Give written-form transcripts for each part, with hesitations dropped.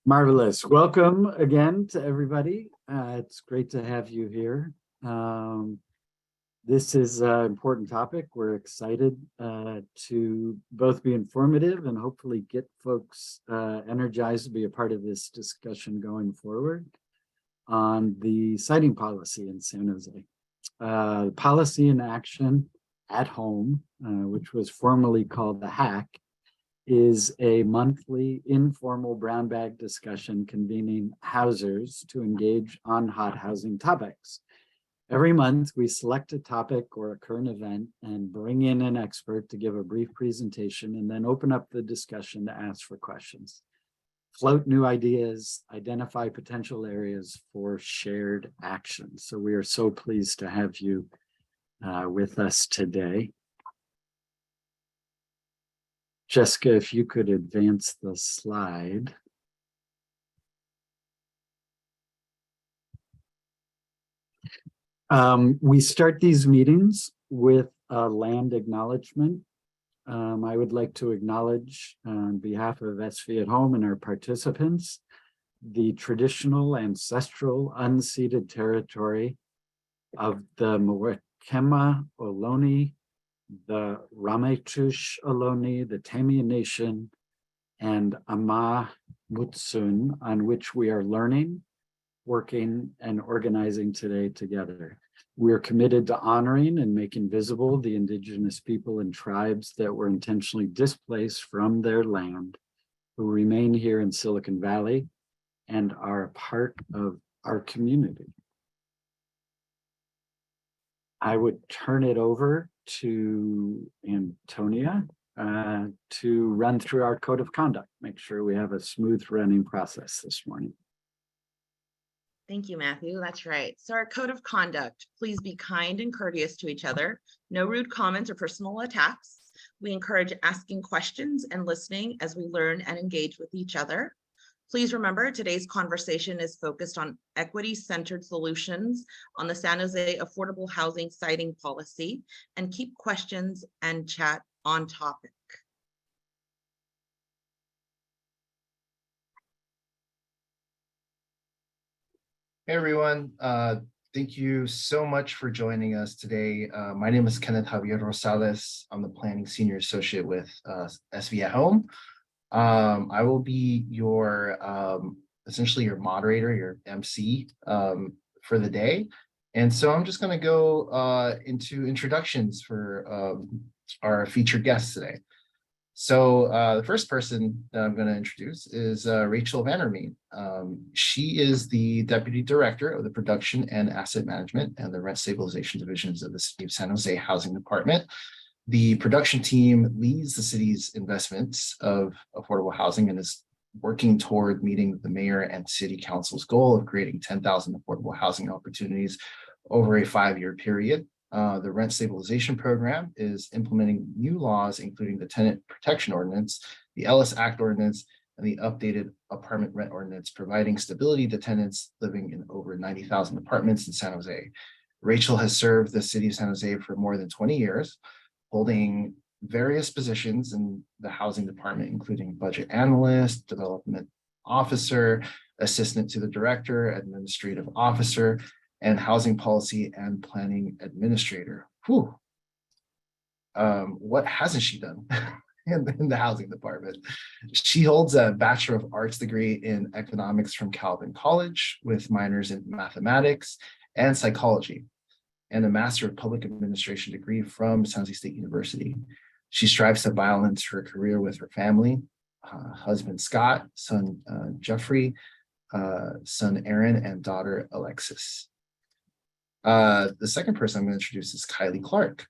Marvelous. Welcome again to everybody. It's great to have you here. This is an important topic. We're excited to both be informative and hopefully get folks energized to be a part of this discussion going forward on the siting policy in San Jose. Policy in action at home, which was formerly called the HAC, is a monthly informal brown bag discussion convening housers to engage on hot housing topics. Every month, we select a topic or a current event and bring in an expert to give a brief presentation and then open up the discussion to ask for questions, float new ideas, identify potential areas for shared action. So we are so pleased to have you with us today. Jessica, if you could advance the slide. We start these meetings with a land acknowledgement. I would like to acknowledge on behalf of SV at Home and our participants, the traditional, ancestral, unceded territory of the Mwekema Ohlone, the Ramaytush Ohlone, the Tamiya Nation, and Ama Mutsun, on which we are learning, working, and organizing today together. We are committed to honoring and making visible the indigenous people and tribes that were intentionally displaced from their land, who remain here in Silicon Valley and are a part of our community. I would turn it over to Antonia to run through our code of conduct, make sure we have a smooth running process this morning. Thank you, Matthew. That's right. So our code of conduct, please be kind and courteous to each other. No rude comments or personal attacks. We encourage asking questions and listening as we learn and engage with each other. Please remember, today's conversation is focused on equity-centered solutions on the San Jose affordable housing siting policy, and keep questions and chat on topic. Hey everyone, thank you so much for joining us today. My name is Kenneth Javier Rosales. I'm the Planning Senior Associate with SV at Home. I will be your essentially your moderator, your MC for the day. And so I'm just going to go into introductions for our featured guests today. So the first person that I'm going to introduce is Rachel Vandermeet. She is the Deputy Director of the Production and Asset Management and the Rent Stabilization Divisions of the City of San Jose Housing Department. The production team leads the city's investments of affordable housing and is working toward meeting the mayor and city council's goal of creating 10,000 affordable housing opportunities over a 5-year period. The rent stabilization program is implementing new laws, including the Tenant Protection Ordinance, the Ellis Act Ordinance, and the updated apartment rent ordinance, providing stability to tenants living in over 90,000 apartments in San Jose. Rachel has served the city of San Jose for more than 20 years, holding various positions in the housing department, including budget analyst, development officer, assistant to the director, administrative officer, and housing policy and planning administrator. Whew. What hasn't she done in the housing department? She holds a Bachelor of Arts degree in economics from Calvin College with minors in mathematics and psychology, and a Master of Public Administration degree from San Jose State University. She strives to balance her career with her family, husband Scott, son Jeffrey, son Aaron, and daughter Alexis. The second person I'm going to introduce is Kylie Clark.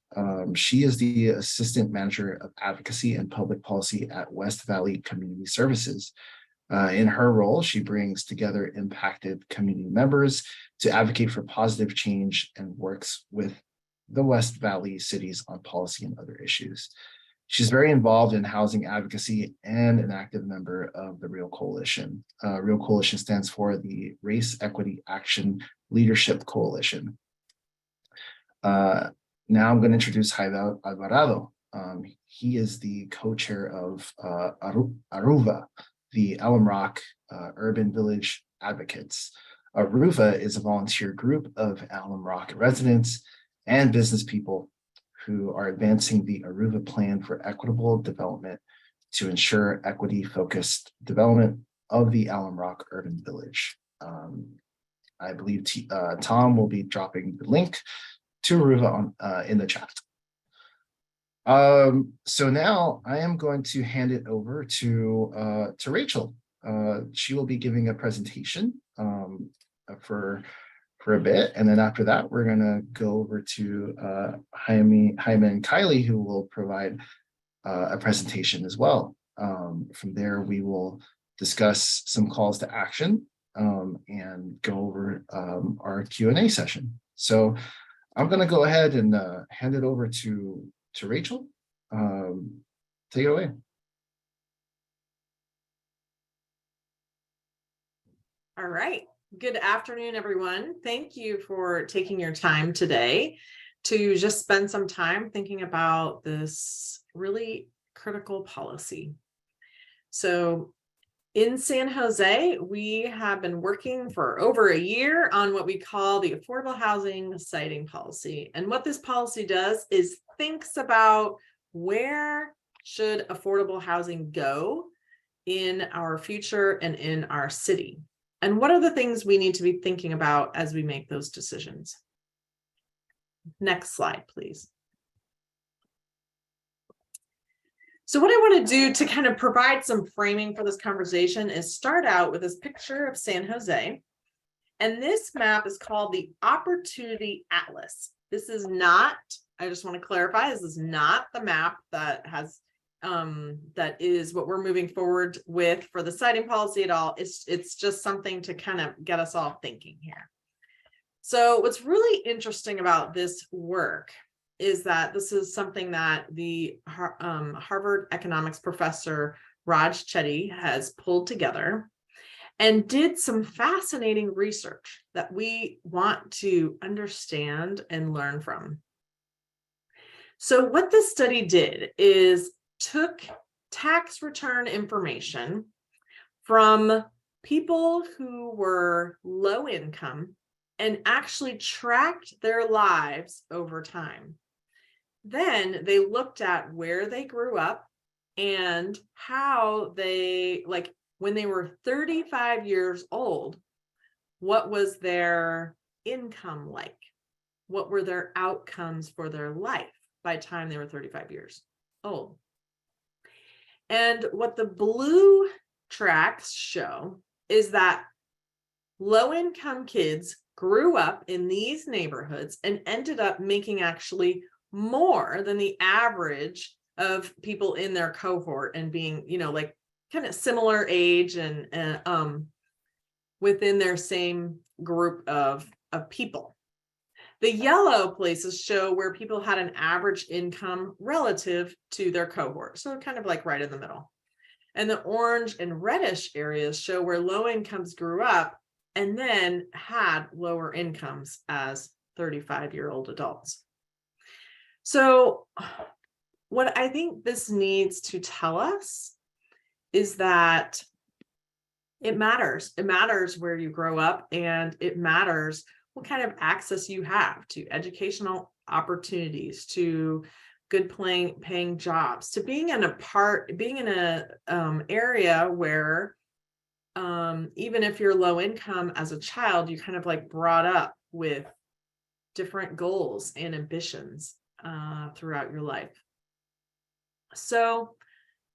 She is the Assistant Manager of Advocacy and Public Policy at West Valley Community Services. In her role, she brings together impacted community members to advocate for positive change and works with the West Valley cities on policy and other issues. She's very involved in housing advocacy and an active member of the Real Coalition. Real Coalition stands for the Race Equity Action Leadership Coalition. Now I'm going to introduce Jaime Alvarado. He is the co-chair of Aruva, the Alum Rock Urban Village Advocates. Aruva is a volunteer group of Alum Rock residents and business people who are advancing the Aruva plan for equitable development to ensure equity-focused development of the Alum Rock Urban Village. I believe Tom will be dropping the link to Aruva in the chat. So now I am going to hand it over to Rachel. She will be giving a presentation for a bit, and then after that, we're gonna go over to Jaime and Kylie, who will provide a presentation as well. From there, we will discuss some calls to action and go over our Q&A session. So I'm gonna go ahead and hand it over to Rachel. Take it away. All right. Good afternoon, everyone. Thank you for taking your time today to just spend some time thinking about this really critical policy. So in San Jose, we have been working for over a year on what we call the affordable housing siting policy. And what this policy does is thinks about where should affordable housing go in our future and in our city. And what are the things we need to be thinking about as we make those decisions? Next slide, please. So what I want to do to kind of provide some framing for this conversation is start out with this picture of San Jose. And this map is called the Opportunity Atlas. This is not, I just want to clarify, this is not the map that has that is what we're moving forward with for the siting policy at all. It's just something to kind of get us all thinking here. So what's really interesting about this work is that this is something that the Harvard economics professor Raj Chetty has pulled together and did some fascinating research that we want to understand and learn from. So what this study did is took tax return information from people who were low income and actually tracked their lives over time. Then they looked at where they grew up and how they, like when they were 35 years old, what was their income like? What were their outcomes for their life by the time they were 35 years old? And what the blue tracks show is that low-income kids grew up in these neighborhoods and ended up making actually more than the average of people in their cohort and being, you know, like kind of similar age and within their same group of people. The yellow places show where people had an average income relative to their cohort. So kind of like right in the middle. And the orange and reddish areas show where low incomes grew up and then had lower incomes as 35-year-old adults. So what I think this needs to tell us is that it matters. It matters where you grow up, and it matters what kind of access you have to educational opportunities, to good paying jobs, to being in a area where even if you're low income as a child, you kind of like brought up with different goals and ambitions throughout your life. So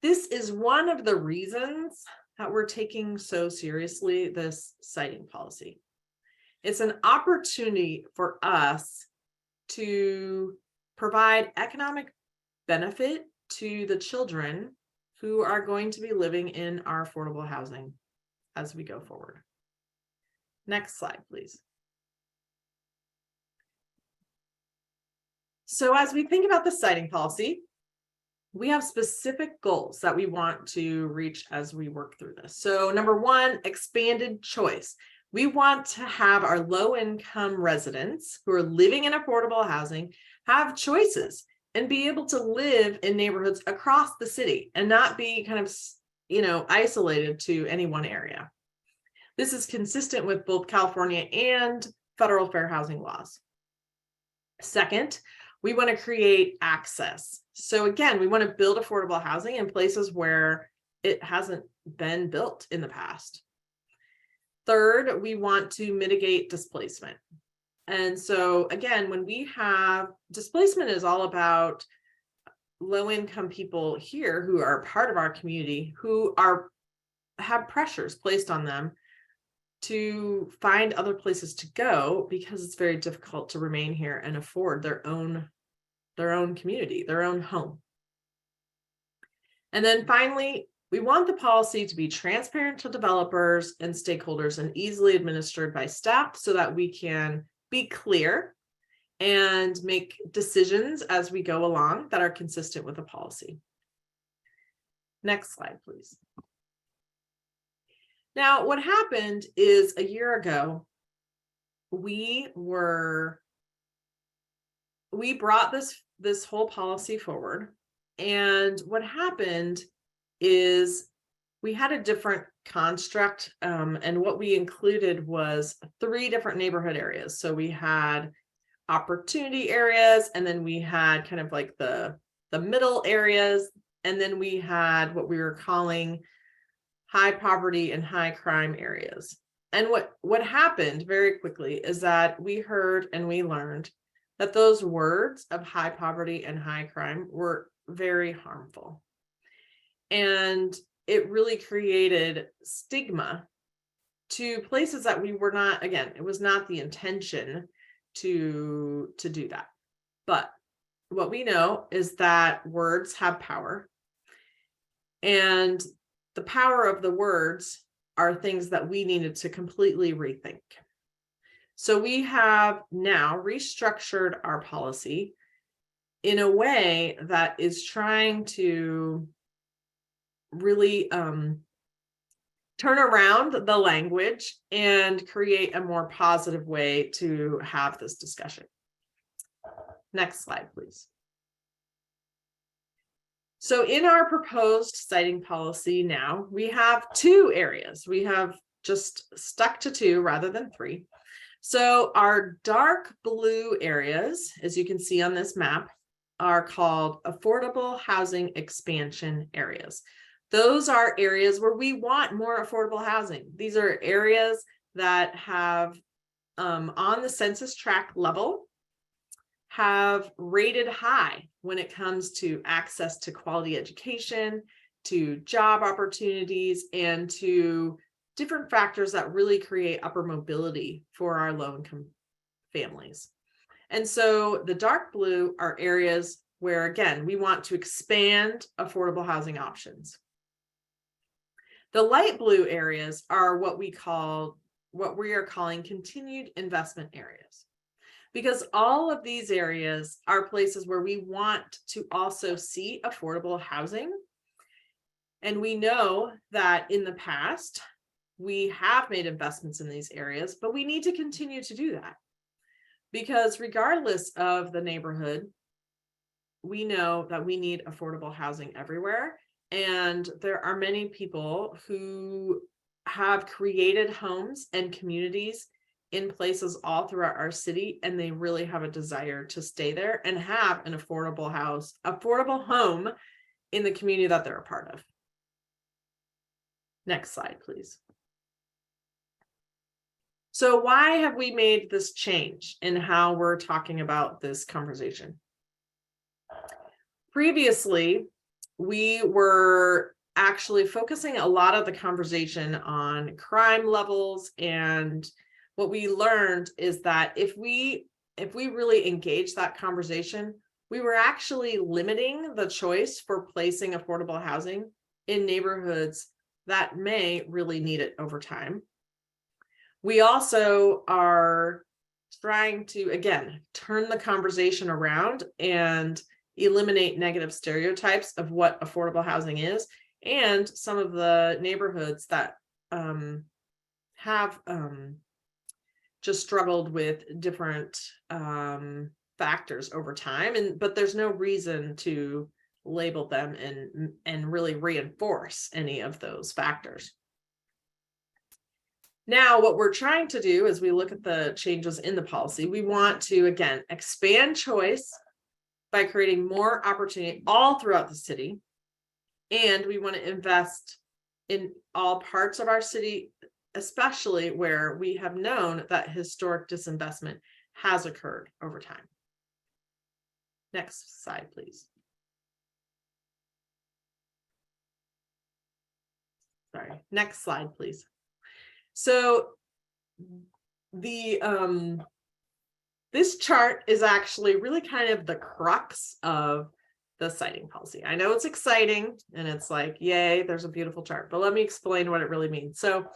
this is one of the reasons that we're taking so seriously this siting policy. It's an opportunity for us to provide economic benefit to the children who are going to be living in our affordable housing as we go forward. Next slide, please. So as we think about the siting policy, we have specific goals that we want to reach as we work through this. So number one, expanded choice. We want to have our low-income residents who are living in affordable housing have choices and be able to live in neighborhoods across the city and not be kind of, you know, isolated to any one area. This is consistent with both California and federal fair housing laws. Second, we want to create access. So again, we want to build affordable housing in places where it hasn't been built in the past. Third, we want to mitigate displacement. And so again, when we have displacement is all about low-income people here who are part of our community who have pressures placed on them to find other places to go because it's very difficult to remain here and afford their own community, their own home. And then finally, we want the policy to be transparent to developers and stakeholders and easily administered by staff so that we can be clear and make decisions as we go along that are consistent with the policy. Next slide, please. Now, what happened is a year ago, we brought this whole policy forward. And what happened is we had a different construct, and what we included was 3 different neighborhood areas. So we had opportunity areas, and then we had kind of like the middle areas, and then we had what we were calling high poverty and high crime areas. And what happened very quickly is that we heard and we learned that those words of high poverty and high crime were very harmful. And it really created stigma to places that we were not, again, it was not the intention to do that. But what we know is that words have power. And the power of the words are things that we needed to completely rethink. So we have now restructured our policy in a way that is trying to really turn around the language and create a more positive way to have this discussion. Next slide, please. So in our proposed siting policy now, we have 2 areas. We have just stuck to 2 rather than 3. So our dark blue areas, as you can see on this map, are called affordable housing expansion areas. Those are areas where we want more affordable housing. These are areas that have, on the census tract level, have rated high when it comes to access to quality education, to job opportunities, and to different factors that really create upper mobility for our low-income families. And so the dark blue are areas where, again, we want to expand affordable housing options. The light blue areas are what we are calling continued investment areas. Because all of these areas are places where we want to also see affordable housing. And we know that in the past, we have made investments in these areas, but we need to continue to do that. Because regardless of the neighborhood, we know that we need affordable housing everywhere. And there are many people who have created homes and communities in places all throughout our city, and they really have a desire to stay there and have an affordable home in the community that they're a part of. Next slide, please. So why have we made this change in how we're talking about this conversation? Previously, we were actually focusing a lot of the conversation on crime levels, and what we learned is that if we really engage that conversation, we were actually limiting the choice for placing affordable housing in neighborhoods that may really need it over time. We also are trying to, again, turn the conversation around and eliminate negative stereotypes of what affordable housing is, and some of the neighborhoods that have just struggled with different factors over time, but there's no reason to label them and really reinforce any of those factors. Now, what we're trying to do as we look at the changes in the policy, we want to, again, expand choice by creating more opportunity all throughout the city. And we want to invest in all parts of our city, especially where we have known that historic disinvestment has occurred over time. Next slide, please. Sorry, next slide, please. So the this chart is actually really kind of the crux of the siting policy. I know it's exciting and it's like, yay, there's a beautiful chart, but let me explain what it really means. So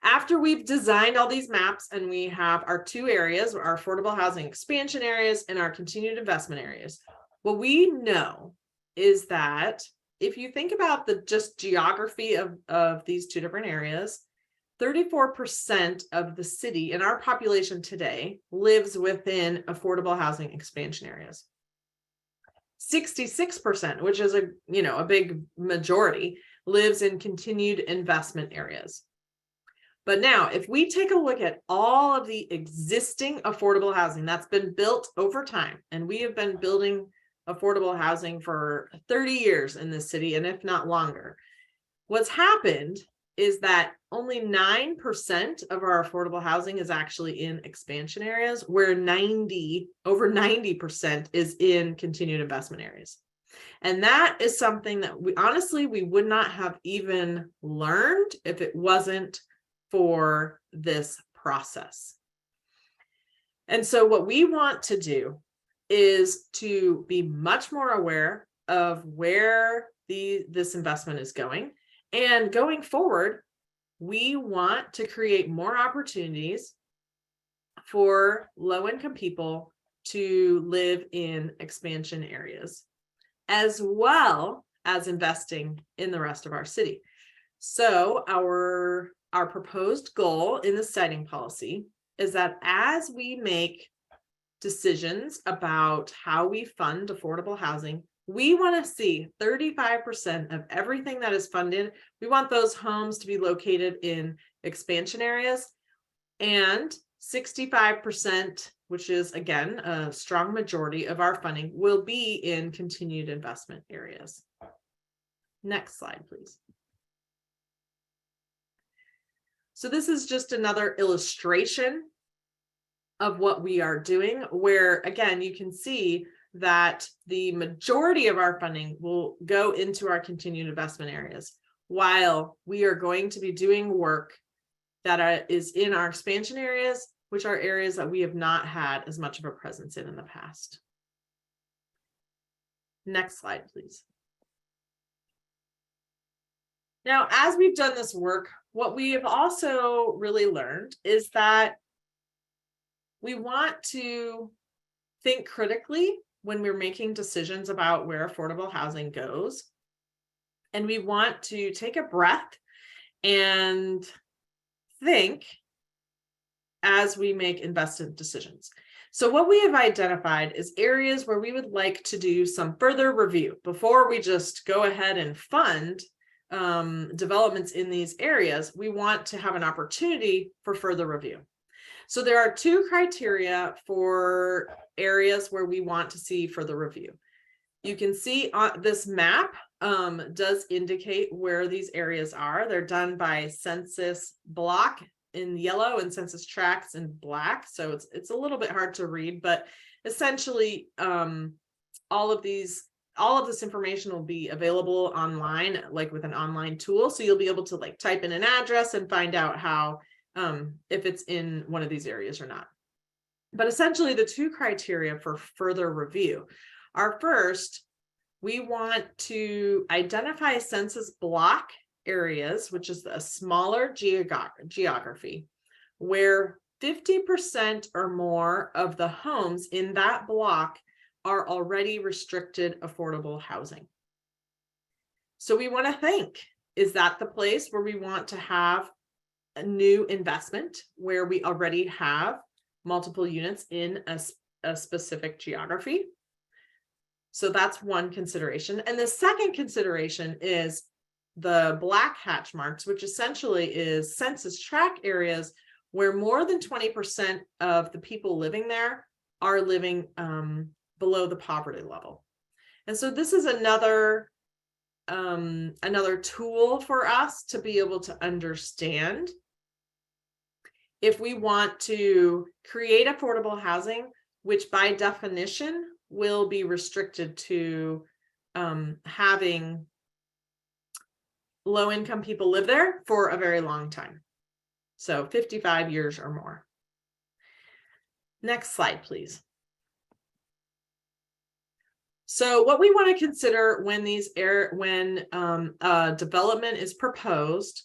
after we've designed all these maps and we have our two areas, our affordable housing expansion areas and our continued investment areas, what we know is that if you think about the just geography of these two different areas, 34% of the city in our population today lives within affordable housing expansion areas. 66%, which is a big majority, lives in continued investment areas. But now, if we take a look at all of the existing affordable housing that's been built over time, and we have been building affordable housing for 30 years in this city, and if not longer, what's happened is that only 9% of our affordable housing is actually in expansion areas, where over 90% is in continued investment areas. And that is something that we would not have even learned if it wasn't for this process. And so what we want to do is to be much more aware of where this investment is going. And going forward, we want to create more opportunities for low-income people to live in expansion areas, as well as investing in the rest of our city. So our proposed goal in the siting policy is that as we make decisions about how we fund affordable housing, we want to see 35% of everything that is funded. We want those homes to be located in expansion areas, and 65%, which is again a strong majority of our funding, will be in continued investment areas. Next slide, please. So this is just another illustration of what we are doing, where again, you can see that the majority of our funding will go into our continued investment areas, while we are going to be doing work that is in our expansion areas, which are areas that we have not had as much of a presence in the past. Next slide, please. Now, as we've done this work, what we have also really learned is that we want to think critically when we're making decisions about where affordable housing goes. And we want to take a breath and think as we make investment decisions. So what we have identified is areas where we would like to do some further review before we just go ahead and fund developments in these areas. We want to have an opportunity for further review. So there are two criteria for areas where we want to see further review. You can see on this map does indicate where these areas are. They're done by census block in yellow and census tracts in black. So it's a little bit hard to read, but essentially all of this information will be available online, like with an online tool. So you'll be able to like type in an address and find out how if it's in one of these areas or not. But essentially the two criteria for further review are: first, we want to identify census block areas, which is a smaller geography, where 50% or more of the homes in that block are already restricted affordable housing. So we want to think, is that the place where we want to have a new investment, where we already have multiple units in a specific geography? So that's one consideration. And the second consideration is the black hatch marks, which essentially is census tract areas where more than 20% of the people living there are living below the poverty level. And so this is another tool for us to be able to understand if we want to create affordable housing, which by definition will be restricted to having low-income people live there for a very long time. So 55 years or more. Next slide, please. So what we want to consider when development is proposed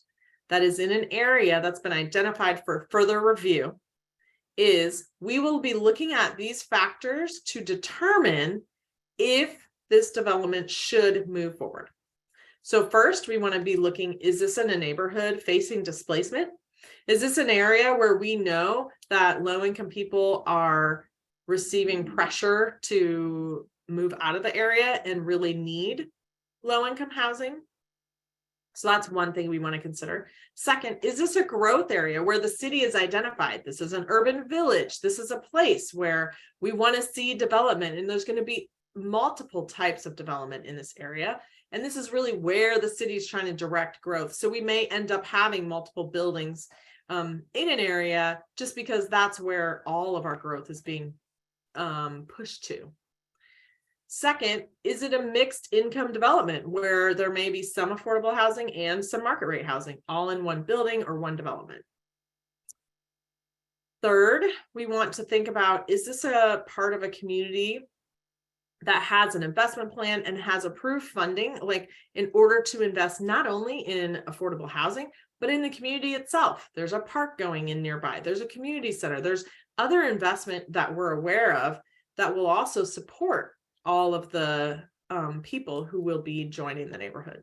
that is in an area that's been identified for further review is we will be looking at these factors to determine if this development should move forward. So first, we want to be looking, is this in a neighborhood facing displacement? Is this an area where we know that low-income people are receiving pressure to move out of the area and really need low-income housing? So that's one thing we want to consider. Second, is this a growth area where the city is identified? This is an urban village. This is a place where we want to see development, and there's going to be multiple types of development in this area. And this is really where the city is trying to direct growth. So we may end up having multiple buildings in an area just because that's where all of our growth is being pushed to. Second, is it a mixed income development where there may be some affordable housing and some market rate housing all in one building or one development? Third, we want to think about, is this a part of a community that has an investment plan and has approved funding, like in order to invest not only in affordable housing, but in the community itself? There's a park going in nearby. There's a community center. There's other investment that we're aware of that will also support all of the people who will be joining the neighborhood.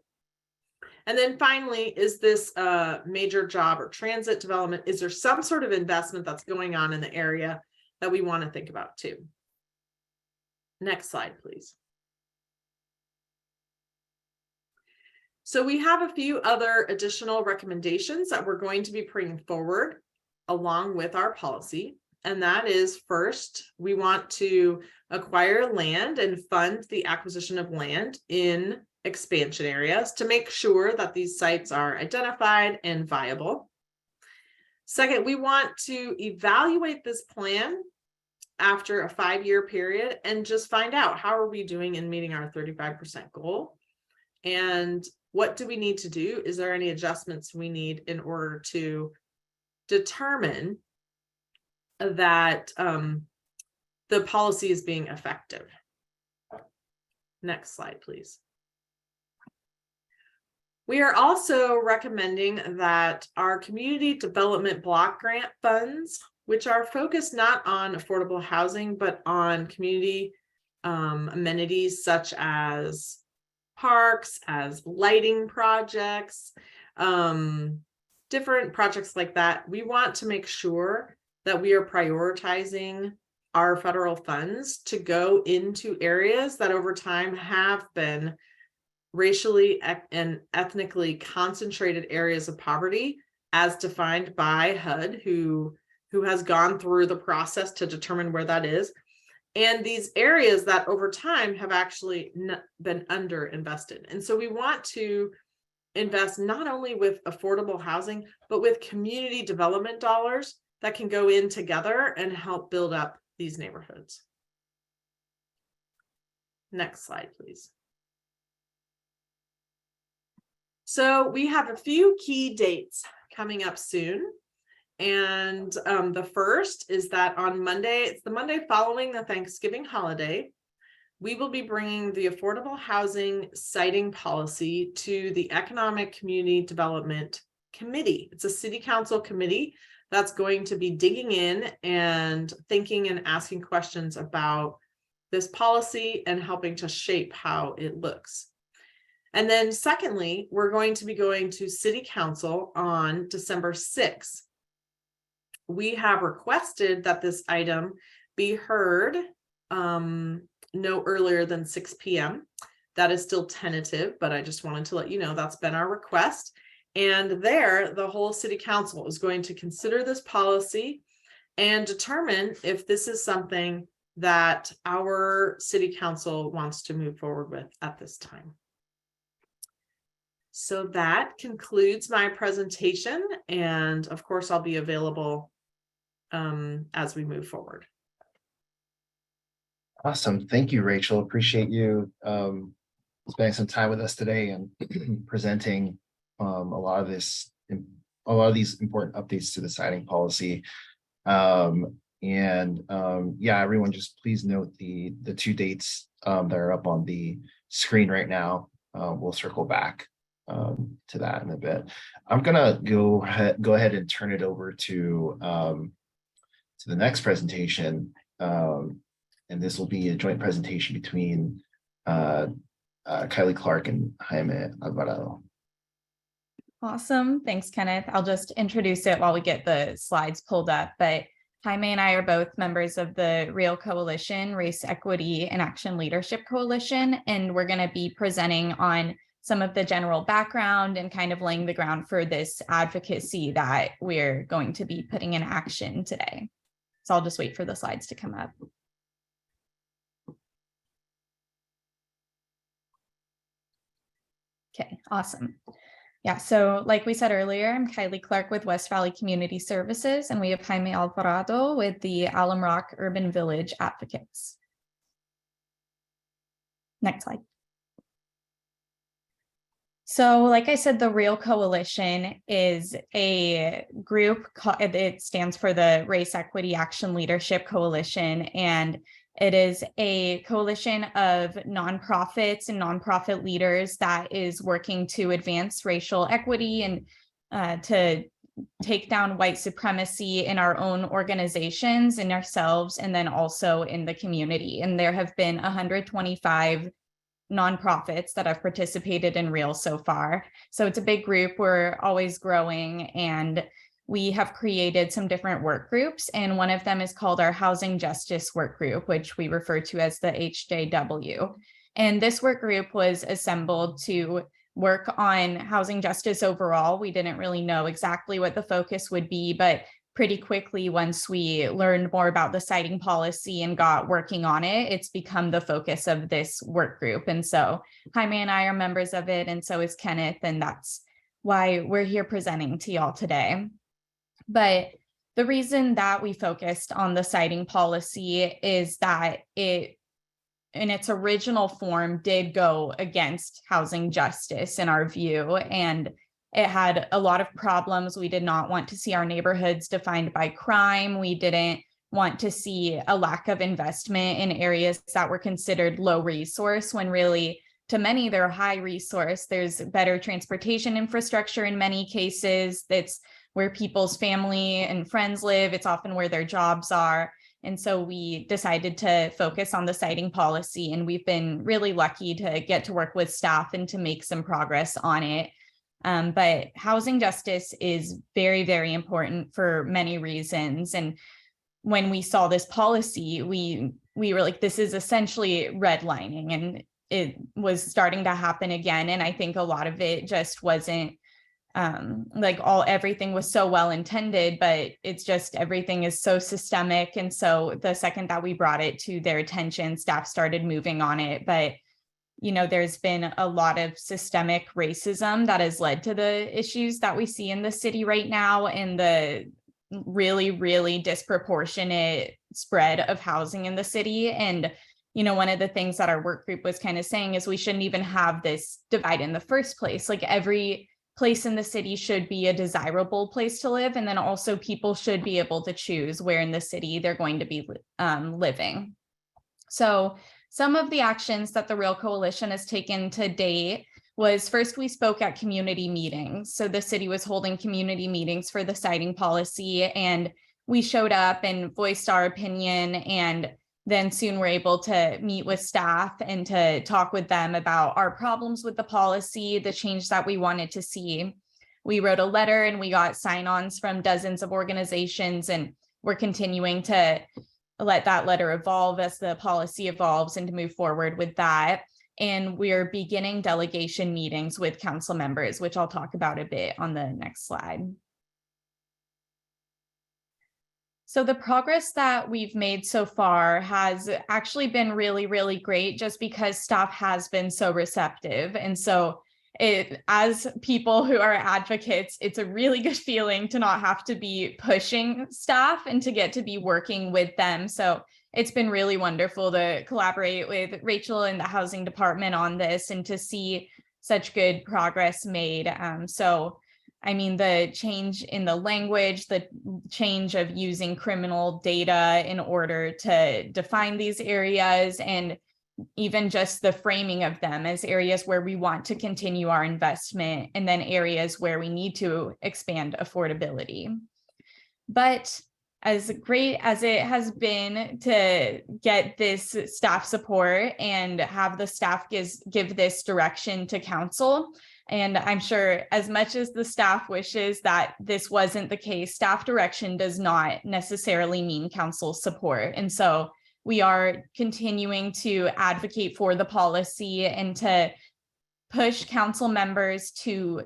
And then finally, is this a major job or transit development? Is there some sort of investment that's going on in the area that we want to think about too? Next slide, please. So we have a few other additional recommendations that we're going to be bringing forward along with our policy. And that is, first, we want to acquire land and fund the acquisition of land in expansion areas to make sure that these sites are identified and viable. Second, we want to evaluate this plan after a 5-year period and just find out, how are we doing in meeting our 35% goal? And what do we need to do? Is there any adjustments we need in order to determine that the policy is being effective? Next slide, please. We are also recommending that our community development block grant funds, which are focused not on affordable housing, but on community amenities such as parks, as lighting projects, different projects like that. We want to make sure that we are prioritizing our federal funds to go into areas that over time have been racially and ethnically concentrated areas of poverty as defined by HUD, who has gone through the process to determine where that is. And these areas that over time have actually been underinvested. And so we want to invest not only with affordable housing, but with community development dollars that can go in together and help build up these neighborhoods. Next slide, please. So we have a few key dates coming up soon. And the first is that on Monday, it's the Monday following the Thanksgiving holiday, we will be bringing the Affordable Housing Siting Policy to the Economic Community Development Committee. It's a city council committee that's going to be digging in and thinking and asking questions about this policy and helping to shape how it looks. And then secondly, we're going to be going to City Council on December 6th. We have requested that this item be heard no earlier than 6 p.m. That is still tentative, but I just wanted to let you know that's been our request. And there, the whole city council is going to consider this policy and determine if this is something that our city council wants to move forward with at this time. So that concludes my presentation. And of course, I'll be available as we move forward. Awesome. Thank you, Rachel. Appreciate you spending some time with us today and presenting a lot of these important updates to the siding policy. Yeah, everyone, just please note the 2 dates that are up on the screen right now. We'll circle back to that in a bit. I'm gonna go ahead and turn it over to the next presentation, and this will be a joint presentation between Kylie Clark and Jaime Alvarado. Awesome. Thanks, Kenneth. I'll just introduce it while we get the slides pulled up. But Jaime and I are both members of the REAL Coalition, Race Equity and Action Leadership Coalition, and we're going to be presenting on some of the general background and kind of laying the ground for this advocacy that we're going to be putting in action today. So I'll just wait for the slides to come up. Okay, awesome. Yeah, so like we said earlier, I'm Kylie Clark with West Valley Community Services, and we have Jaime Alvarado with the Alum Rock Urban Village Advocates. Next slide. So like I said, the REAL Coalition is a group, it stands for the Race Equity Action Leadership Coalition, and it is a coalition of nonprofits and nonprofit leaders that is working to advance racial equity and to take down white supremacy in our own organizations, in ourselves, and then also in the community. And there have been 125 nonprofits that have participated in REAL so far. So it's a big group. We're always growing, and we have created some different work groups, and one of them is called our Housing Justice Workgroup, which we refer to as the HJW. And this work group was assembled to work on housing justice overall. We didn't really know exactly what the focus would be, but pretty quickly, once we learned more about the siding policy and got working on it, it's become the focus of this work group. And so Jaime and I are members of it, and so is Kenneth, and that's why we're here presenting to y'all today. But the reason that we focused on the siding policy is that it, in its original form, did go against housing justice in our view, and it had a lot of problems. We did not want to see our neighborhoods defined by crime. We didn't want to see a lack of investment in areas that were considered low resource, when really to many they're high resource. There's better transportation infrastructure in many cases. That's where people's family and friends live. It's often where their jobs are. And so we decided to focus on the siding policy, and we've been really lucky to get to work with staff and to make some progress on it. But housing justice is very, very important for many reasons. And when we saw this policy, we were like, this is essentially redlining, and it was starting to happen again. And I think a lot of it just wasn't everything was so well intended, but it's just everything is so systemic. And so the second that we brought it to their attention, staff started moving on it. But you know, there's been a lot of systemic racism that has led to the issues that we see in the city right now, and the really, really disproportionate spread of housing in the city. And, you know, one of the things that our work group was kind of saying is we shouldn't even have this divide in the first place. Like, every place in the city should be a desirable place to live. And then also people should be able to choose where in the city they're going to be living. So some of the actions that the REAL Coalition has taken to date was, first, we spoke at community meetings. So the city was holding community meetings for the siding policy, and we showed up and voiced our opinion, and then soon we're able to meet with staff and to talk with them about our problems with the policy, the change that we wanted to see. We wrote a letter and we got sign-ons from dozens of organizations, and we're continuing to let that letter evolve as the policy evolves and to move forward with that. And we are beginning delegation meetings with council members, which I'll talk about a bit on the next slide. So the progress that we've made so far has actually been really, really great just because staff has been so receptive. And so as people who are advocates, it's a really good feeling to not have to be pushing staff and to get to be working with them. So it's been really wonderful to collaborate with Rachel in the housing department on this and to see such good progress made. I mean, the change in the language, the change of using criminal data in order to define these areas, and even just the framing of them as areas where we want to continue our investment, and then areas where we need to expand affordability. But as great as it has been to get this staff support and have the staff give this direction to council, and I'm sure as much as the staff wishes that this wasn't the case, staff direction does not necessarily mean council support. And so we are continuing to advocate for the policy and to push council members to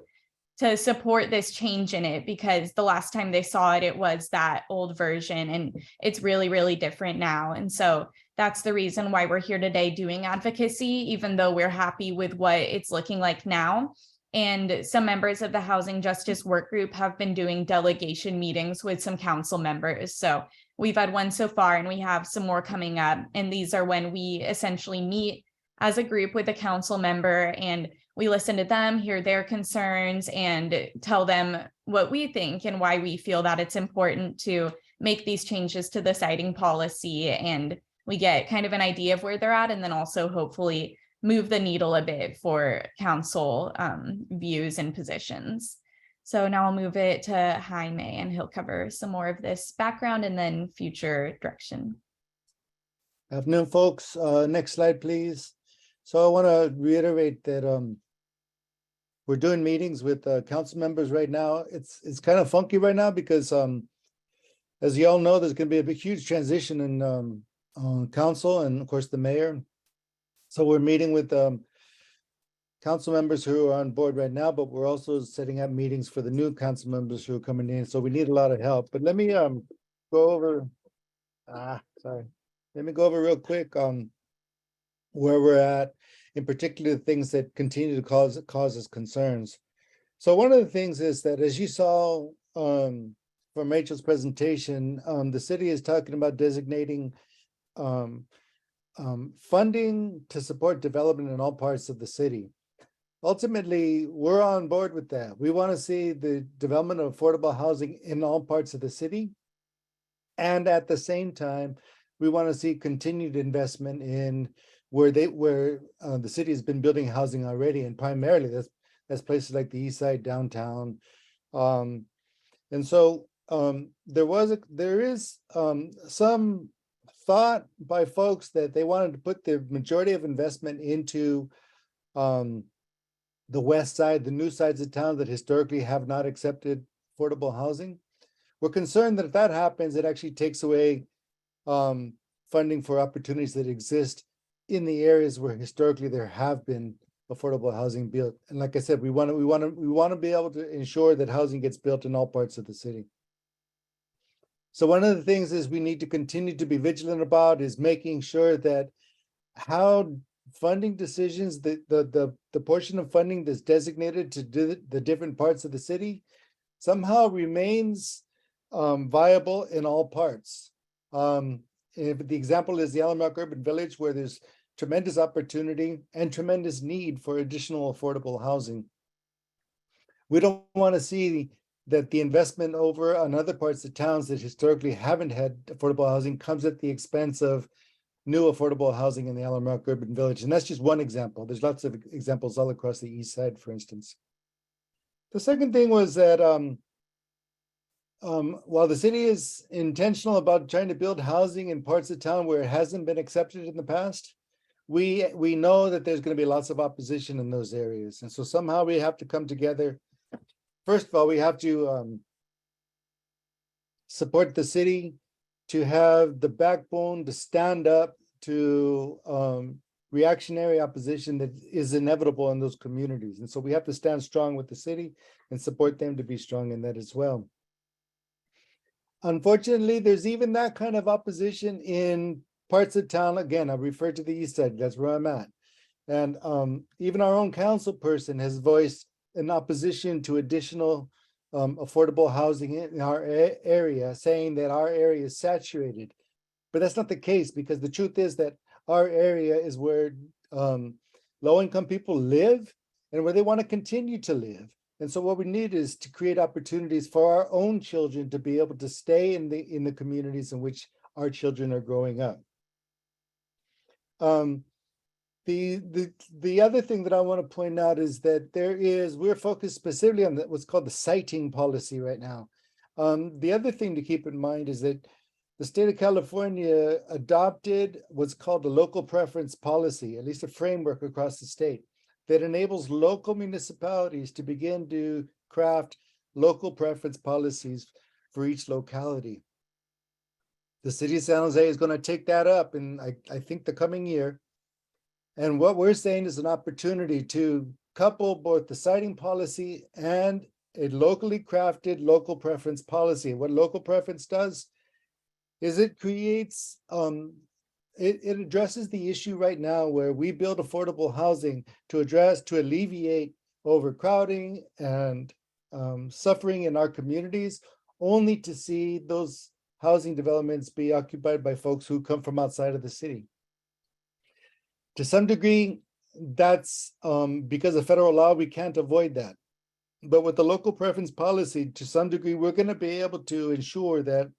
support this change in it, because the last time they saw it, it was that old version, and it's really, really different now. And so that's the reason why we're here today doing advocacy, even though we're happy with what it's looking like now. And some members of the Housing Justice Workgroup have been doing delegation meetings with some council members. So we've had one so far, and we have some more coming up. And these are when we essentially meet as a group with a council member, and we listen to them, hear their concerns, and tell them what we think and why we feel that it's important to make these changes to the citing policy. And we get kind of an idea of where they're at, and then also hopefully move the needle a bit for council views and positions. So now I'll move it to Jaime, and he'll cover some more of this background and then future direction. Afternoon, folks. Next slide, please. So I want to reiterate that we're doing meetings with council members right now. It's kind of funky right now because as you all know, there's going to be a huge transition in council and of course the mayor. So we're meeting with council members who are on board right now, but we're also setting up meetings for the new council members who are coming in. So we need a lot of help. But let me go over. Let me go over real quick where we're at, in particular things that continue to cause us concerns. So one of the things is that, as you saw from Rachel's presentation, the city is talking about designating funding to support development in all parts of the city. Ultimately, we're on board with that. We want to see the development of affordable housing in all parts of the city. And at the same time, we want to see continued investment in where the city has been building housing already. And primarily that's places like the East Side, downtown. And so there is some thought by folks that they wanted to put the majority of investment into the west side, the new sides of town that historically have not accepted affordable housing. We're concerned that if that happens, it actually takes away funding for opportunities that exist in the areas where historically there have been affordable housing built. And like I said, we want to be able to ensure that housing gets built in all parts of the city. So one of the things is we need to continue to be vigilant about is making sure that how funding decisions, the portion of funding that's designated to do the different parts of the city somehow remains viable in all parts. If the example is the Alamo Urban Village, where there's tremendous opportunity and tremendous need for additional affordable housing. We don't want to see that the investment over on other parts of towns that historically haven't had affordable housing comes at the expense of new affordable housing in the Alamo Urban Village. And that's just one example. There's lots of examples all across the east side, for instance. The second thing was that while the city is intentional about trying to build housing in parts of town where it hasn't been accepted in the past, we know that there's going to be lots of opposition in those areas. And so somehow we have to come together. First of all, we have to support the city to have the backbone to stand up to reactionary opposition that is inevitable in those communities. And so we have to stand strong with the city and support them to be strong in that as well. Unfortunately, there's even that kind of opposition in parts of town. Again, I refer to the east side, that's where I'm at. And even our own council person has voiced an opposition to additional affordable housing in our area, saying that our area is saturated. But that's not the case, because the truth is that our area is where low-income people live and where they want to continue to live. And so what we need is to create opportunities for our own children to be able to stay in the communities in which our children are growing up. The other thing that I want to point out is that we're focused specifically on what's called the siting policy right now. The other thing to keep in mind is that the state of California adopted what's called a local preference policy, at least a framework across the state, that enables local municipalities to begin to craft local preference policies for each locality. The city of San Jose is going to take that up in, I think, the coming year. And what we're saying is an opportunity to couple both the siting policy and a locally crafted local preference policy. What local preference does is it creates, it addresses the issue right now where we build affordable housing to alleviate overcrowding and suffering in our communities, only to see those housing developments be occupied by folks who come from outside of the city. To some degree, that's because of federal law, we can't avoid that. But with the local preference policy, to some degree, we're going to be able to ensure that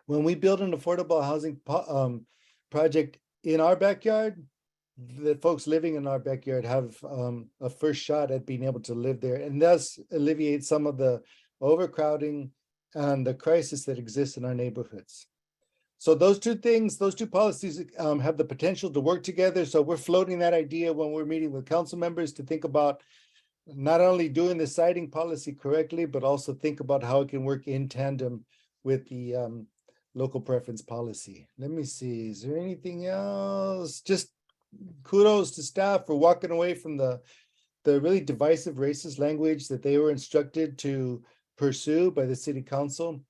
when we build an affordable housing project in our backyard, the folks living in our backyard have a first shot at being able to live there, and thus alleviate some of the overcrowding and the crisis that exists in our neighborhoods. So those two things, those two policies have the potential to work together. So we're floating that idea when we're meeting with council members to think about not only doing the siting policy correctly, but also think about how it can work in tandem with the local preference policy. Let me see, is there anything else? Just kudos to staff for walking away from the really divisive racist language that they were instructed to pursue by the city council.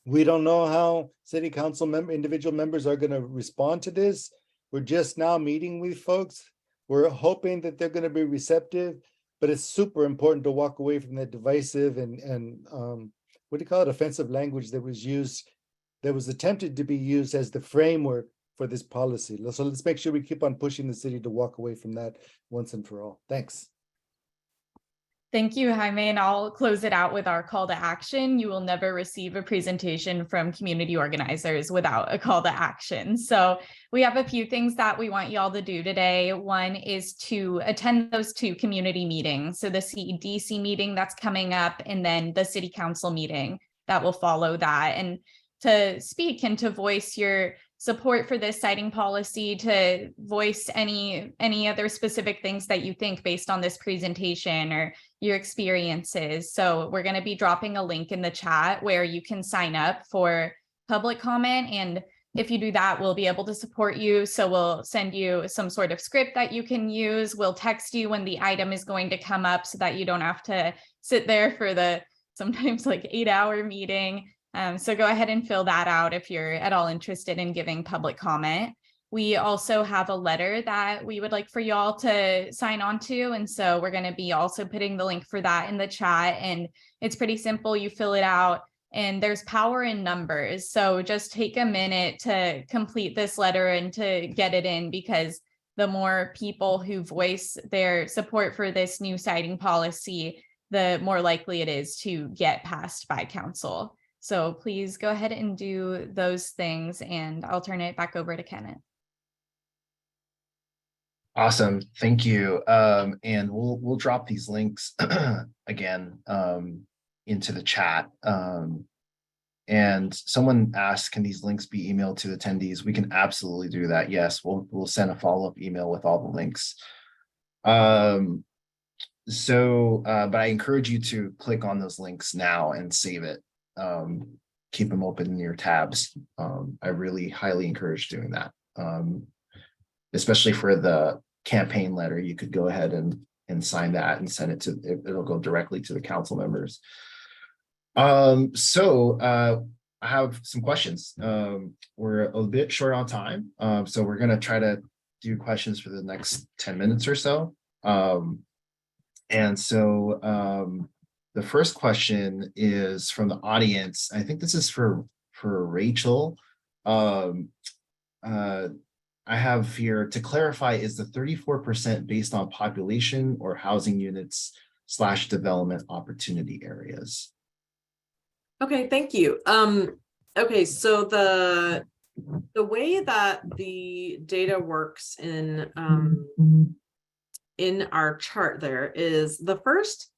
We don't know how city council individual members are going to respond to this. We're just now meeting with folks. We're hoping that they're going to be receptive, but it's super important to walk away from that divisive and what do you call it, offensive language that was used, that was attempted to be used as the framework for this policy. So let's make sure we keep on pushing the city to walk away from that once and for all. Thanks. Thank you, Jaime, and I'll close it out with our call to action. You will never receive a presentation from community organizers without a call to action. So we have a few things that we want y'all to do today. One is to attend those two community meetings. So the CEDC meeting that's coming up, and then the city council meeting that will follow that. And to speak and to voice your support for this siting policy, to voice any other specific things that you think based on this presentation or your experiences. So we're going to be dropping a link in the chat where you can sign up for public comment. And if you do that, we'll be able to support you. So we'll send you some sort of script that you can use. We'll text you when the item is going to come up so that you don't have to sit there for the sometimes like 8-hour meeting. So go ahead and fill that out if you're at all interested in giving public comment. We also have a letter that we would like for y'all to sign on to. And so we're going to be also putting the link for that in the chat. And it's pretty simple. You fill it out and there's power in numbers. So just take a minute to complete this letter and to get it in, because the more people who voice their support for this new siting policy, the more likely it is to get passed by council. So please go ahead and do those things, and I'll turn it back over to Kenneth. Awesome, thank you. And we'll drop these links again into the chat. And someone asked, can these links be emailed to attendees? We can absolutely do that. Yes, we'll send a follow-up email with all the links. But I encourage you to click on those links now and save it. Keep them open in your tabs. I really highly encourage doing that. especially for the campaign letter, you could go ahead and sign that and send it to, it'll go directly to the council members. I have some questions. We're a bit short on time, so we're gonna try to do questions for the next 10 minutes or so. The first question is from the audience. I think this is for Rachel. I have here, to clarify, is the 34% based on population or housing units / development opportunity areas? Okay, thank you. Okay, so the way that the data works in our chart there is the first,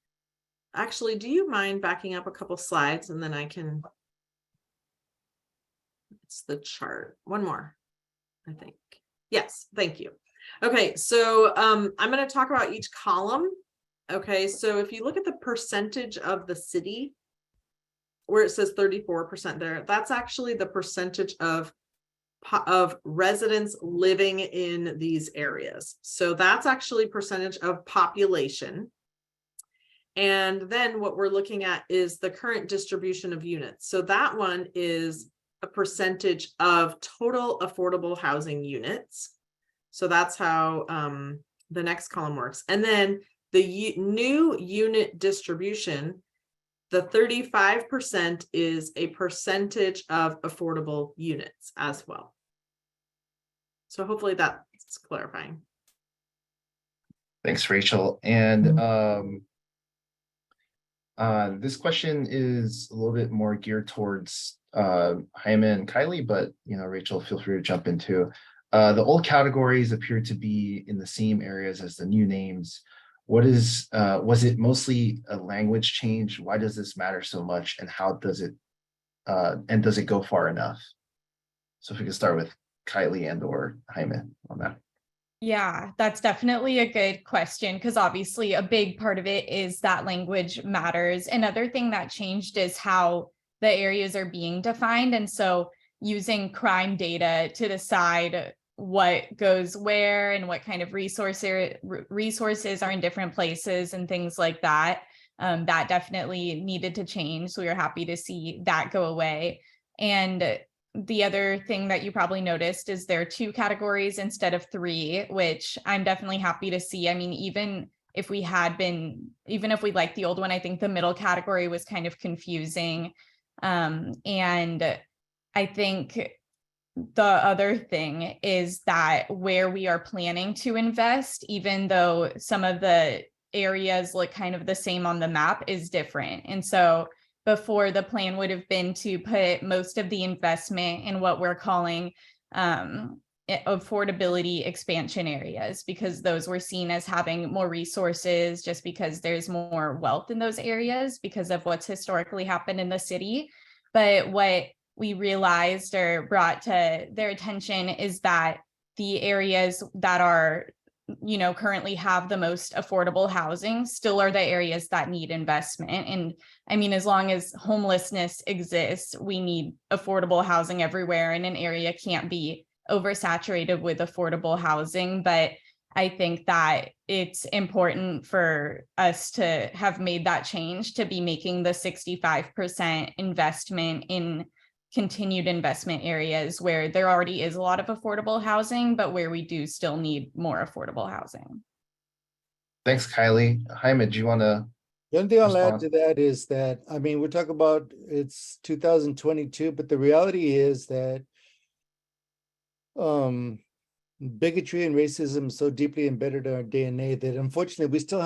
actually, do you mind backing up a couple slides and then I can, it's the chart, one more, I think. Yes, thank you. Okay, so I'm going to talk about each column. Okay, so if you look at the percentage of the city, where it says 34% there, that's actually the percentage of residents living in these areas. So that's actually percentage of population. And then what we're looking at is the current distribution of units. So that one is a percentage of total affordable housing units. So that's how the next column works. And then the new unit distribution, the 35% is a percentage of affordable units as well. So hopefully that's clarifying. Thanks, Rachel. And this question is a little bit more geared towards Jaime and Kylie, but Rachel, feel free to jump in too. The old categories appear to be in the same areas as the new names. Was it mostly a language change? Why does this matter so much? And how does it, does it go far enough? So if we could start with Kylie and or Jaime on that. Yeah, that's definitely a good question, because obviously a big part of it is that language matters. Another thing that changed is how the areas are being defined. And so using crime data to decide what goes where and what kind of resources are in different places and things like that, that definitely needed to change. So we were happy to see that go away. And the other thing that you probably noticed is there are 2 categories instead of 3, which I'm definitely happy to see. I mean, even if we liked the old one, I think the middle category was kind of confusing. And I think the other thing is that where we are planning to invest, even though some of the areas look kind of the same on the map, is different. And so before, the plan would have been to put most of the investment in what we're calling affordability expansion areas, because those were seen as having more resources, just because there's more wealth in those areas because of what's historically happened in the city. But what we realized or brought to their attention is that the areas that are currently have the most affordable housing still are the areas that need investment. And I mean, as long as homelessness exists, we need affordable housing everywhere, and an area can't be oversaturated with affordable housing. But I think that it's important for us to have made that change, to be making the 65% investment in continued investment areas where there already is a lot of affordable housing, but where we do still need more affordable housing. Thanks, Kylie. Jaime, do you want to? The only thing I'll add to that is that, I mean, we're talking about it's 2022, but the reality is that bigotry and racism is so deeply embedded in our DNA that unfortunately we still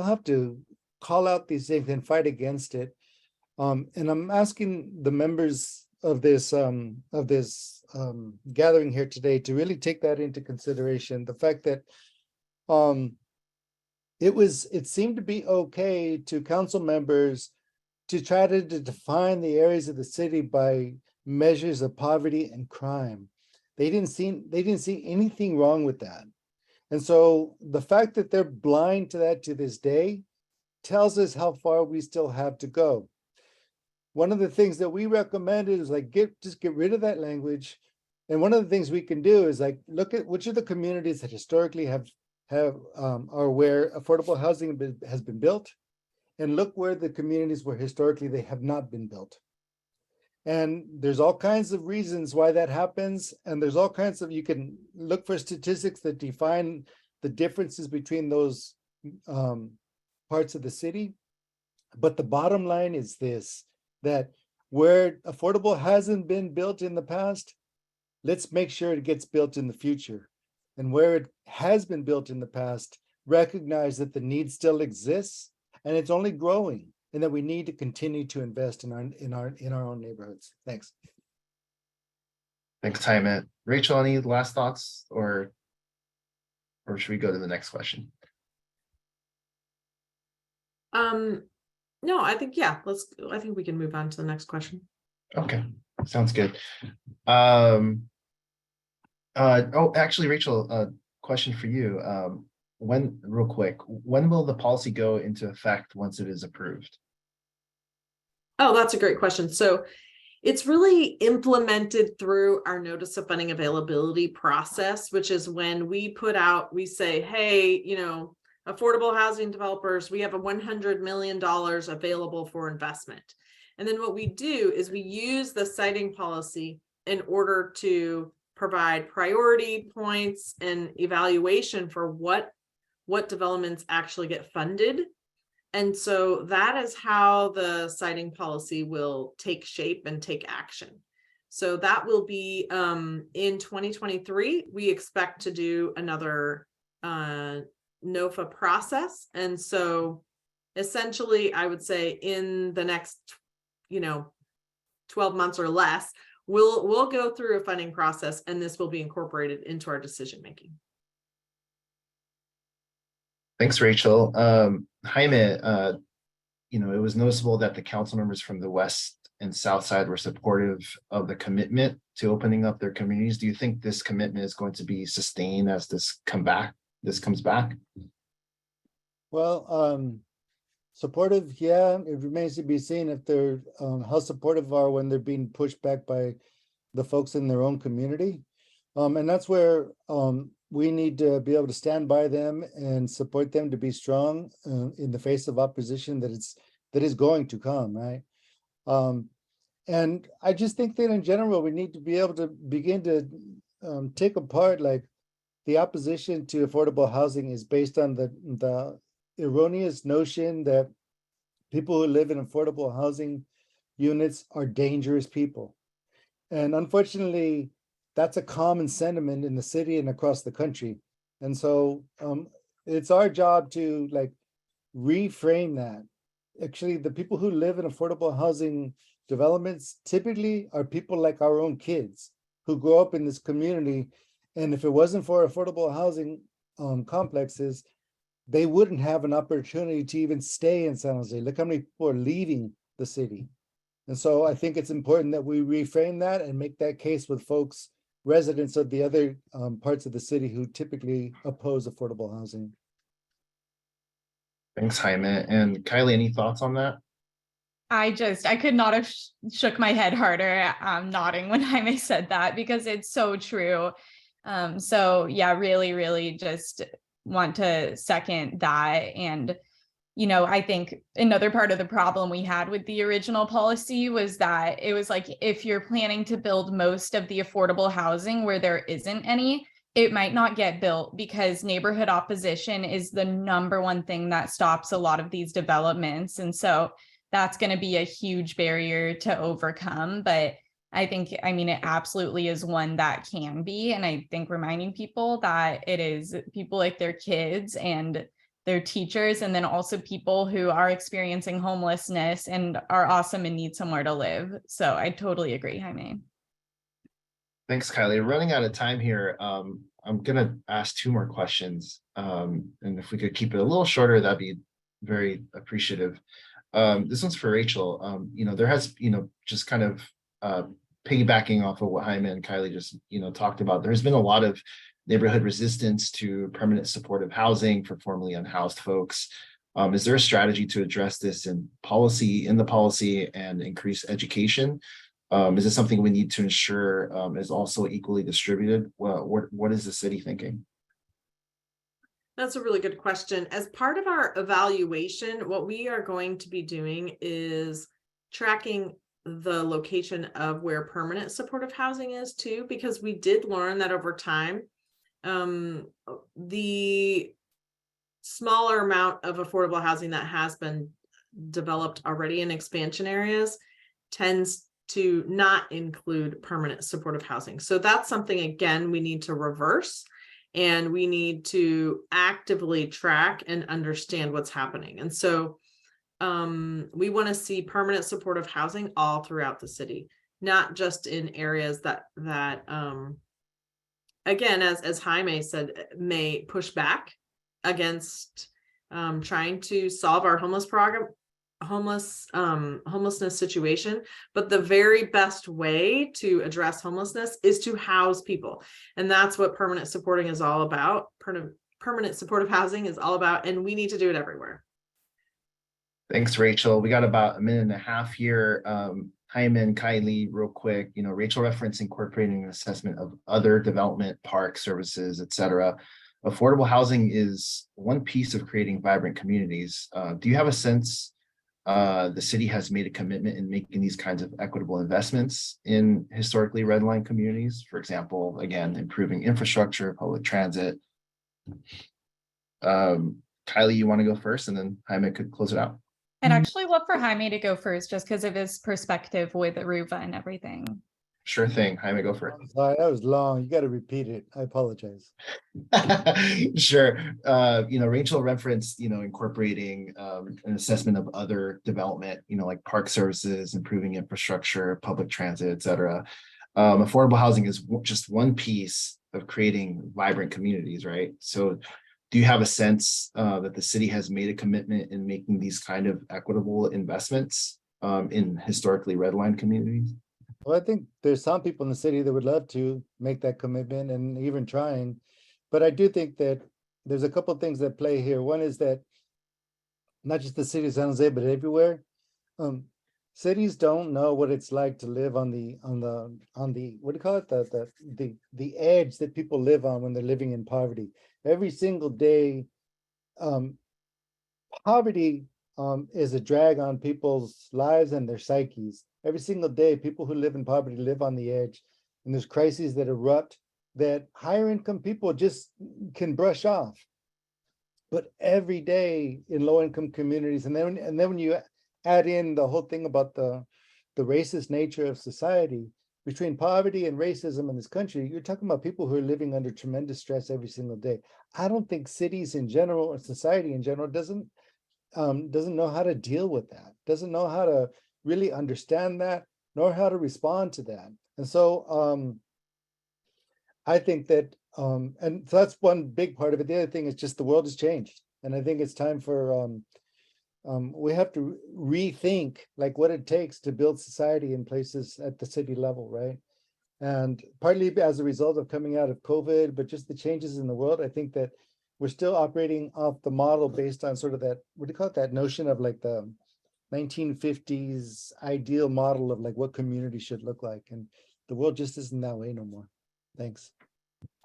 have to call out these things and fight against it. And I'm asking the members of this gathering here today to really take that into consideration. The fact that it seemed to be okay to council members to try to define the areas of the city by measures of poverty and crime. They didn't see anything wrong with that. And so the fact that they're blind to that to this day tells us how far we still have to go. One of the things that we recommended is just get rid of that language, And one of the things we can do is like, look at which of the communities that historically have are where affordable housing has been built, and look where the communities where historically they have not been built. And there's all kinds of reasons why that happens. And there's all kinds of, you can look for statistics that define the differences between those parts of the city. But the bottom line is this, that where affordable hasn't been built in the past, let's make sure it gets built in the future. And where it has been built in the past, recognize that the need still exists and it's only growing, and that we need to continue to invest in our own neighborhoods. Thanks. Thanks, Jaime. Rachel, any last thoughts, or should we go to the next question? No, I think, yeah, I think we can move on to the next question. Okay, sounds good. Actually, Rachel, question for you. Real quick, when will the policy go into effect once it is approved? Oh, that's a great question. So it's really implemented through our notice of funding availability process, which is when we say, hey, affordable housing developers, we have a $100 million available for investment. And then what we do is we use the siting policy in order to provide priority points and evaluation for what developments actually get funded. And so that is how the siting policy will take shape and take action. So that will be in 2023, we expect to do another NOFA process. And so essentially, I would say in the next, 12 months or less, we'll go through a funding process, and this will be incorporated into our decision making. Thanks, Rachel. Jaime, it was noticeable that the council members from the West and South Side were supportive of the commitment to opening up their communities. Do you think this commitment is going to be sustained as this comes back? Well, supportive, yeah, it remains to be seen if they're how supportive are when they're being pushed back by the folks in their own community. And that's where we need to be able to stand by them and support them to be strong in the face of opposition that is going to come, right? And I just think that in general, we need to be able to begin to take apart, like, the opposition to affordable housing is based on the erroneous notion that people who live in affordable housing units are dangerous people. And unfortunately, that's a common sentiment in the city and across the country. And so it's our job to reframe that. Actually, the people who live in affordable housing developments typically are people like our own kids who grow up in this community. And if it wasn't for affordable housing complexes, they wouldn't have an opportunity to even stay in San Jose. Look how many people are leaving the city. And so I think it's important that we reframe that and make that case with folks, residents of the other parts of the city who typically oppose affordable housing. Thanks, Jaime. And Kylie, any thoughts on that? I could not have shook my head harder, nodding when Jaime said that, because it's so true. So yeah, really, really just want to second that. And, I think another part of the problem we had with the original policy was that it was like, if you're planning to build most of the affordable housing where there isn't any, it might not get built because neighborhood opposition is the number one thing that stops a lot of these developments. And so that's going to be a huge barrier to overcome. But it absolutely is one that can be. And I think reminding people that it is people like their kids and their teachers, and then also people who are experiencing homelessness and are awesome and need somewhere to live. So I totally agree, Jaime. Thanks, Kylie. Running out of time here. I'm going to ask 2 more questions. And if we could keep it a little shorter, that'd be very appreciative. This one's for Rachel. There has, just kind of piggybacking off of what Jaime and Kylie just, talked about, there's been a lot of neighborhood resistance to permanent supportive housing for formerly unhoused folks. Is there a strategy to address this in the policy and increase education Is this something we need to ensure is also equally distributed? Well, what is the city thinking? That's a really good question. As part of our evaluation, what we are going to be doing is tracking the location of where permanent supportive housing is too, because we did learn that over time, the smaller amount of affordable housing that has been developed already in expansion areas tends to not include permanent supportive housing. So that's something, again, we need to reverse, and we need to actively track and understand what's happening. And so we want to see permanent supportive housing all throughout the city, not just in areas that again, as Jaime said, may push back against trying to solve our homelessness situation. But the very best way to address homelessness is to house people, and that's what permanent supporting is all about. Permanent supportive housing is all about, and we need to do it everywhere. Thanks, Rachel. We got about a minute and a half here. Jaime and Kylie, real quick, Rachel referenced incorporating an assessment of other development, park services, et cetera. Affordable housing is one piece of creating vibrant communities. Do you have a sense the city has made a commitment in making these kinds of equitable investments in historically redlined communities? For example, again, improving infrastructure, public transit. Kylie, you want to go first, and then Jaime could close it out. I'd actually love for Jaime to go first, just because of his perspective with Aruba and everything. Sure thing. Jaime, go for it. Sorry, that was long. You got to repeat it. I apologize. Sure. Rachel referenced, incorporating an assessment of other development, like park services, improving infrastructure, public transit, et cetera. Affordable housing is just one piece of creating vibrant communities, right? So do you have a sense that the city has made a commitment in making these kind of equitable investments in historically redlined communities? Well, I think there's some people in the city that would love to make that commitment and even trying, but I do think that there's a couple of things that play here. One is that not just the city of San Jose, but everywhere, cities don't know what it's like to live on the what do you call it, the edge that people live on when they're living in poverty. Every single day, poverty is a drag on people's lives and their psyches. Every single day, people who live in poverty live on the edge, and there's crises that erupt that higher income people just can brush off. But every day in low income communities, and then when you add in the whole thing about the racist nature of society, between poverty and racism in this country, you're talking about people who are living under tremendous stress every single day. I don't think cities in general or society in general doesn't know how to deal with that, doesn't know how to really understand that, nor how to respond to that. And so I think that, and so that's one big part of it. The other thing is just the world has changed. And I think it's time for, we have to rethink like what it takes to build society in places at the city level, right? And partly as a result of coming out of COVID, but just the changes in the world, I think that we're still operating off the model based on sort of that, what do you call it, that notion of like the 1950s ideal model of like what community should look like. And the world just isn't that way no more. Thanks.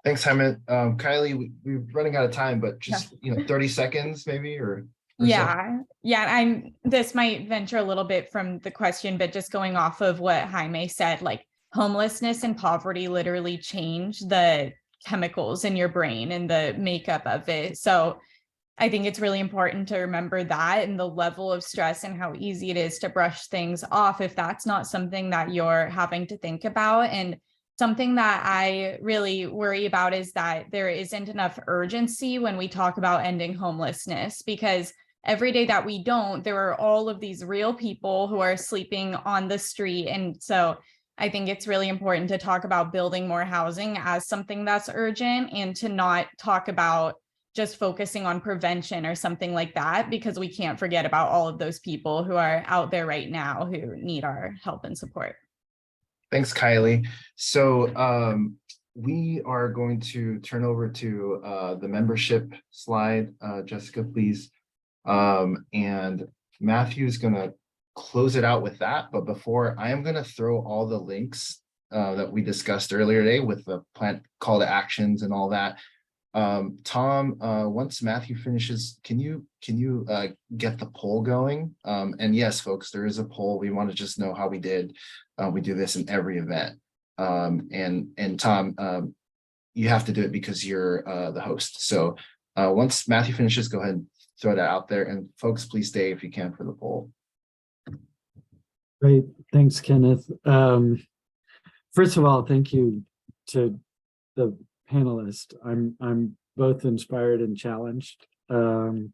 Thanks, Jaime. Kylie, we're running out of time, but just 30 seconds maybe, or Yeah, this might venture a little bit from the question, but just going off of what Jaime said, like homelessness and poverty literally change the chemicals in your brain and the makeup of it. So I think it's really important to remember that, and the level of stress and how easy it is to brush things off if that's not something that you're having to think about. And something that I really worry about is that there isn't enough urgency when we talk about ending homelessness, because every day that we don't, there are all of these real people who are sleeping on the street. And so I think it's really important to talk about building more housing as something that's urgent, and to not talk about just focusing on prevention or something like that, because we can't forget about all of those people who are out there right now who need our help and support. Thanks, Kylie. So we are going to turn over to the membership slide. Jessica, please. And Matthew is going to close it out with that. But before, I am going to throw all the links that we discussed earlier today with the plant call to actions and all that. Tom, once Matthew finishes, can you get the poll going? And yes, folks, there is a poll. We want to just know how we did. We do this in every event. And Tom, you have to do it because you're the host. So once Matthew finishes, go ahead and throw that out there. And folks, please stay if you can for the poll. Great, thanks, Kenneth. First of all, thank you to the panelists. I'm both inspired and challenged. Yes,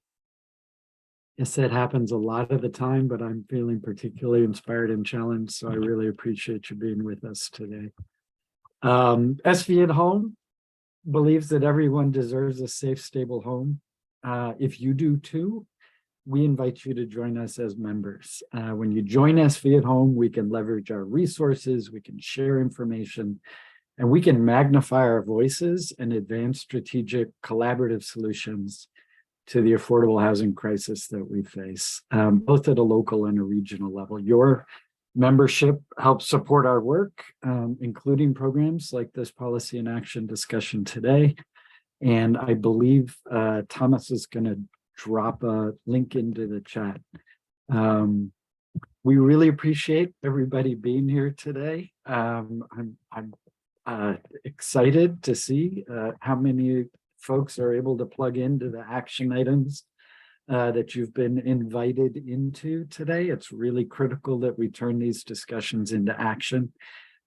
that happens a lot of the time, but I'm feeling particularly inspired and challenged. So I really appreciate you being with us today. SV at Home believes that everyone deserves a safe, stable home. If you do too, we invite you to join us as members. When you join SV at Home, we can leverage our resources, we can share information, and we can magnify our voices and advance strategic collaborative solutions to the affordable housing crisis that we face, both at a local and a regional level. Your membership helps support our work, including programs like this policy and action discussion today. And I believe Thomas is going to drop a link into the chat. We really appreciate everybody being here today. I'm excited to see how many folks are able to plug into the action items that you've been invited into today. It's really critical that we turn these discussions into action.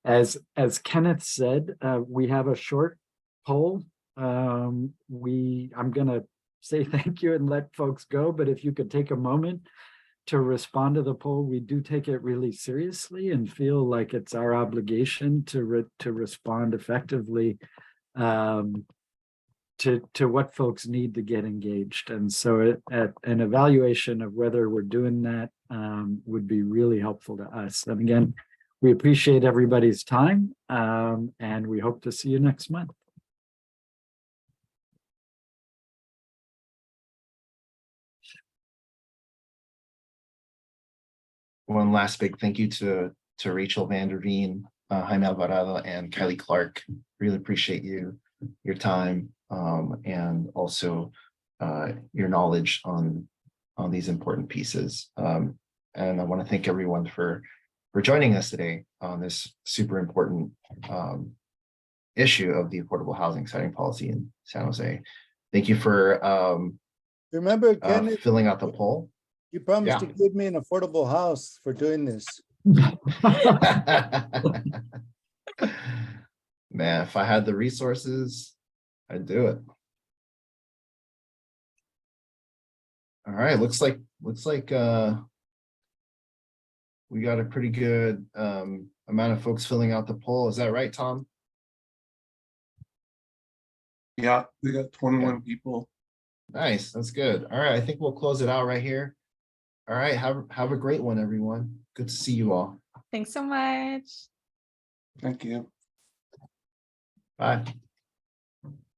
As Kenneth said, we have a short poll. I'm going to say thank you and let folks go, but if you could take a moment to respond to the poll, we do take it really seriously and feel like it's our obligation to respond effectively to what folks need to get engaged. And so an evaluation of whether we're doing that would be really helpful to us. And again, we appreciate everybody's time and we hope to see you next month. One last big thank you to Rachel Vanderveen, Jaime Alvarado, and Kylie Clark. Really appreciate your time and also your knowledge on these important pieces. And I want to thank everyone for joining us today on this super important issue of the affordable housing siting policy in San Jose. Thank you for Remember, Kenneth, filling out the poll. you promised Yeah. to give me an affordable house for doing this. Man, if I had the resources, I'd do it. All right, looks like we got a pretty good amount of folks filling out the poll. Is that right, Tom? Yeah, we got 21 people. Nice, that's good. All right, I think we'll close it out right here. All right, have a great one, everyone. Good to see you all. Thanks so much. Thank you. Bye.